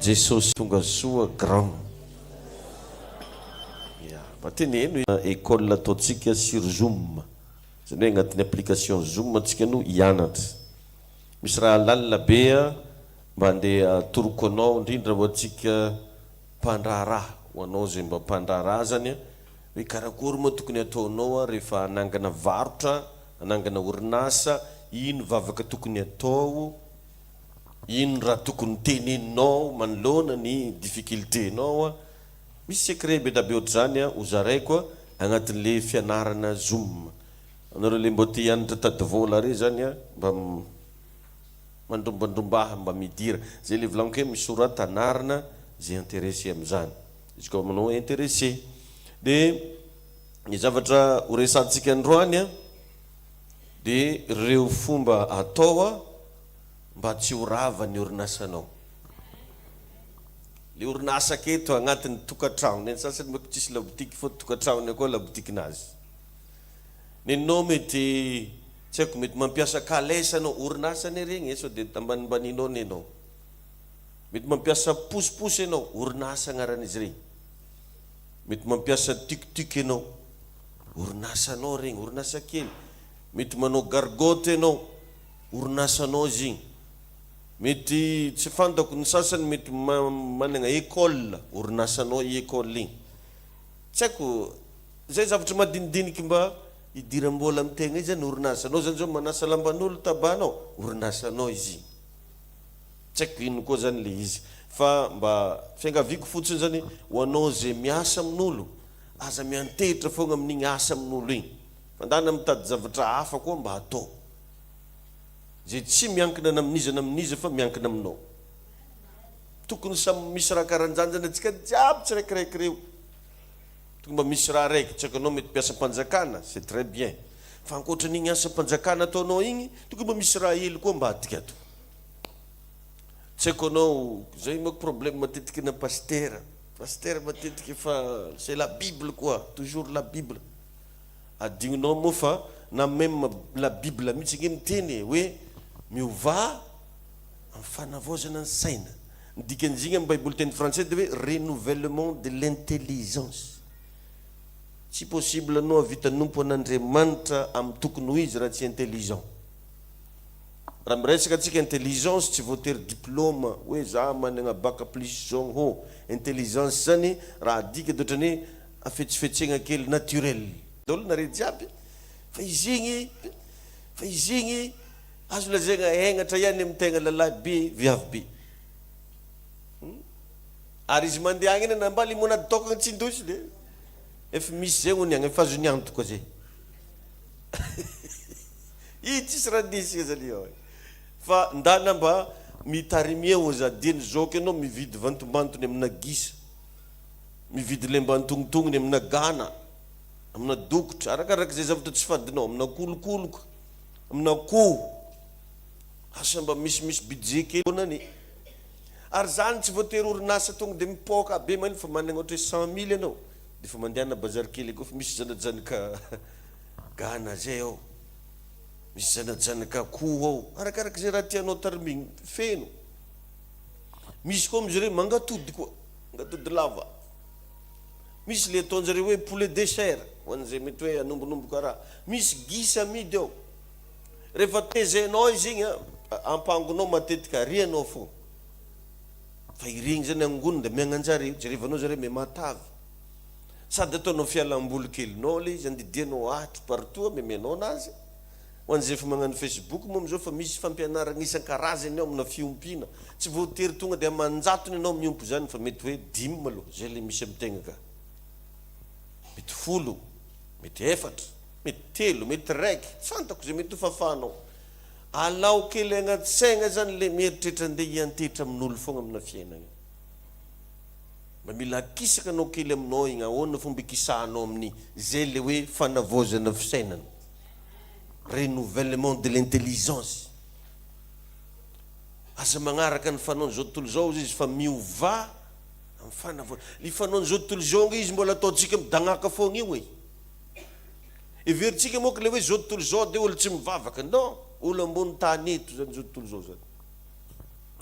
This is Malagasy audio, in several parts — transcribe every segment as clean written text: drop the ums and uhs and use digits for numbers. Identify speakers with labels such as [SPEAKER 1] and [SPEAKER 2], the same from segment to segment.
[SPEAKER 1] Jesosy tonga soa grand. Teneno école ataontsika sur Zoom. Zany hoe agnatin'ny application Zoom antsika no hianatra. Misy raha lalina be mba andeha toroko anao indrindra ho antsika mpandraharaha, ho anao zay mba mpandraharaha zany hoe karakory moa tokony ataonao rehefa anangana varotra, anangana orinasa, ino vavaka tokony atao, ino raha tokony teneninao manoloana ny difficulté-nao. Misy secret be da be ohatr'izany hozaraiko agnatin'le fianarana Zoom. Anareo le mbo te hianatra tady vola re zany mba mandrombandrombaha mba midira zay le volaniko hoe misorata anarana zay intéressé am'izany. Izy koa manao intéressé de ny zavatra ho resantsika androany de reo fomba atao mba tsy ho rava ny orinasanao. Le orinasa keto agnatin'ny tokantrano, ny sasany moko tsisy laboutique fa tokantrano akao laboutiquenazy. Nenao mety tsy haiko mety mampiasa kalesa anao orinasany regny sao de tambanimbanianao nenao. Mety mampiasa posiposy anao orinasa agnaran'izy regny. Mety mampiasa tuk-tuk anao orinasanao regny, orinasa kely. Mety manao gargote anao orinasanao zigny. Mety tsy fantako ny sasany mety manana école orinasanao école igny. Tsy haiko zay zavatra madinidiniky mba idiram-bola amtegna izy zany orinasanao zany zao manasa lamban'olo tabanao orinasanao izy. Tsy haiko ino koa zany le izy fa mba fiangaviko fotsiny zany ho anao zay miasa amin'olo aza miantehitra fogna amin'igny asa amin'olo igny. Fandana mitady zavatra hafa koa mba atao. Zay tsy miankina amin'izy fa miankina aminao. Tokony samy misy raha karan'izany zany atsika jiaby tsiraikiraiky reo. Tokony mba misy raha raiky, tsy haiko anao mety mpiasa mpanjakana, c'est très bien. Fa ankoatran'igny asa mpanjakana ataonao igny, tokony mba misy raha hely koa mba atika ato. Tsy haiko anao, zay moa problème matetiky na pasteur. Pasteur matetiky fa c'est la Bible quoi, toujours la Bible. Adigninao moa fa na même la Bible mihitsy nge miteny hoe miova amin'ny fanavaozana ny saina. Ny dikan'izigny amin'ny Bible teny français de hoe renouvellement de l'intelligence. Tsy possible anao avita nompo an'Andriamanitra amin'ny tokony ho izy raha tsy intelligent. Raha miresaka antsika intelligence tsy voatery diplôme hoe za manana bac plus zao ho intelligence zany raha adika de ohatrany hoe afetsifetsegna kely naturel. Daholo nare jiaby fa izy igny azo lazaigna aingatra ihany amin'ny tegna lalahy be viavy be. Ary izy mandeha agny eny nambala imonady tokagna tsindosy de efa misy zay ony agny efa azo niantoka zay. I tsisy raha disika zany io. Fa ndana mba mitarimia ho zadiny zoky anao mividy vantombantony amina gisa. Mividy lemba antongontongony amina gana. Amina dokotra, arakaraka zay zavatra tsy fadinao, amina kolokoloka, amina koho. Asa mba misy budget kely nani. Ary zany tsy voatery orinasa tonga de mipoka be man fa manana ohatra 100 000 anao. De fa mandehana bazary kely koa fa misy zanajanaka gana zay ao. Misy zanajanaka koho ao. Arakaraka zay raha tianao tarimigny feno. Misy koa amizare mangatody koa, mangatody lava. Misy le ataonjareo hoe poulet de chair, ho an'izay mety hoe anombonomboka raha. Misy gisa amidy ao. Rehefa tezenao izy igny ampangonao matetika rianao fo. Fa irigny zany angony de miagnanjare, jerevanao zare me matavy. Sady ataonao fialam-boly kelinao le izy andidianao atro partout memenao anazy. Ho an'izay fa magnano Facebook moa amizao fa misy fampianarana isan-karazany ao amina fiompiana. Tsy voatery tonga de amanjatony anao miompo zany fa mety hoe 10 malo zay le misy amtegna ka. Mety 10, mety 4, mety 3, mety 1, fantako zay mety fafanao. Alao kely agnaty saigna zany le mieritreritra andeha hiantehitra amin'olo fogna amina fiainana. Mba mila akisaka anao kely aminao igny ahoana fomba ikisahanao amin'ny zay le hoe fanavaozana fisainana. Renouvellement de l'intelligence. Asa magnaraka ny fanaony zao tontolo zao izy fa miova amin'ny fanavaozana. Ny fanaony zao tontolo zao izy mbola ataontsika midagnaka fogna io e. Everitsika moa ka le hoe zao tontolo zao de olo tsy mivavaka. Non, olo ambony tany eto zany zao tontolo zao zany.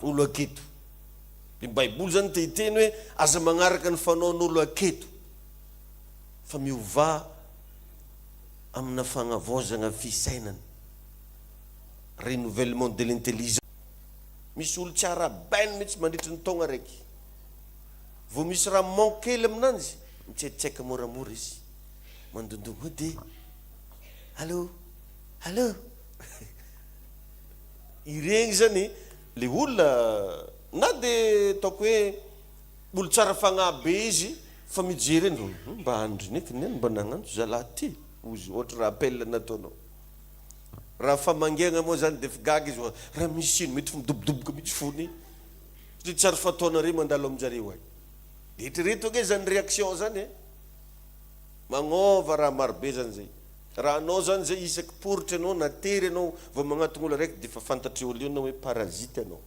[SPEAKER 1] Olo aketo. Ny baiboly zany tehiteny hoe aza magnaraka ny fanaon'olo aketo fa miova amina fagnavozana fisainana, renouvellement de l'intelligence. Misy olo tsara bainy mitsy mandritry ny taogna raiky, vo misy raha mankely aminanjy mitsetseka moramora izy mandondogna de allô allô iregny zany le olona na de ataoko hoe olo tsara fagnabe izy fa mijery eny mba andrineky ny mba nagnano zalahy ty ozy ohatra raha appel nataonao raha famangena moa zany de figaga izy raha misy ino mety midobodoboka mitsy fony satria tsara fataonare mandalo aminjareo ay eritrereto ake zany réaction zany magnova raha marobe zany zay raha anao zany zay isaky poritra anao natery anao vao magnatona olo raiky de fa fantatry olo io anao hoe parasite anao,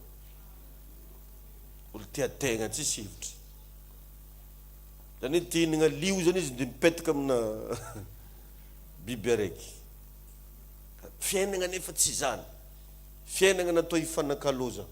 [SPEAKER 1] olo tia tegna tsy sivitry zany hoe tinagna lio zany izy de mipetaka amina biby araiky. Fiainagna nefa tsy zany, fiainagna natao hifanakaloza.